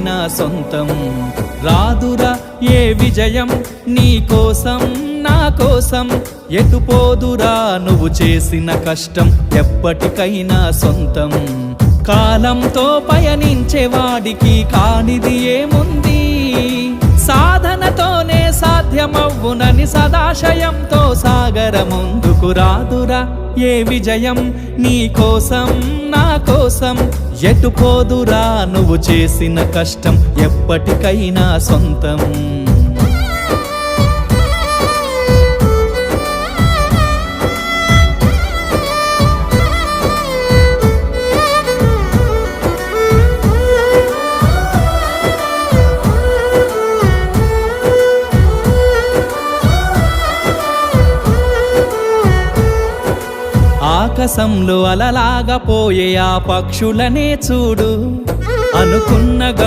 ఎప్పటికైనా సొంతం. రాదురా ఏ విజయం నీ కోసం నా కోసం, ఎటుపోదురా నువ్వు చేసిన కష్టం ఎప్పటికైనా సొంతం. కాలంతో పయనించే వాడికి కానిది ఏముంది, సాధనతోనే సాధ్యమవ్వునని సదాశయంతో సాగర ముందుకు. రాదురా ఏ విజయం నీ కోసం నా కోసం, ఎటుపోదురా నువ్వు చేసిన కష్టం ఎప్పటికైనా సొంతం. ఆకాశంలో అలలాగా పోయే ఆ పక్షులనే చూడు, అనుకున్న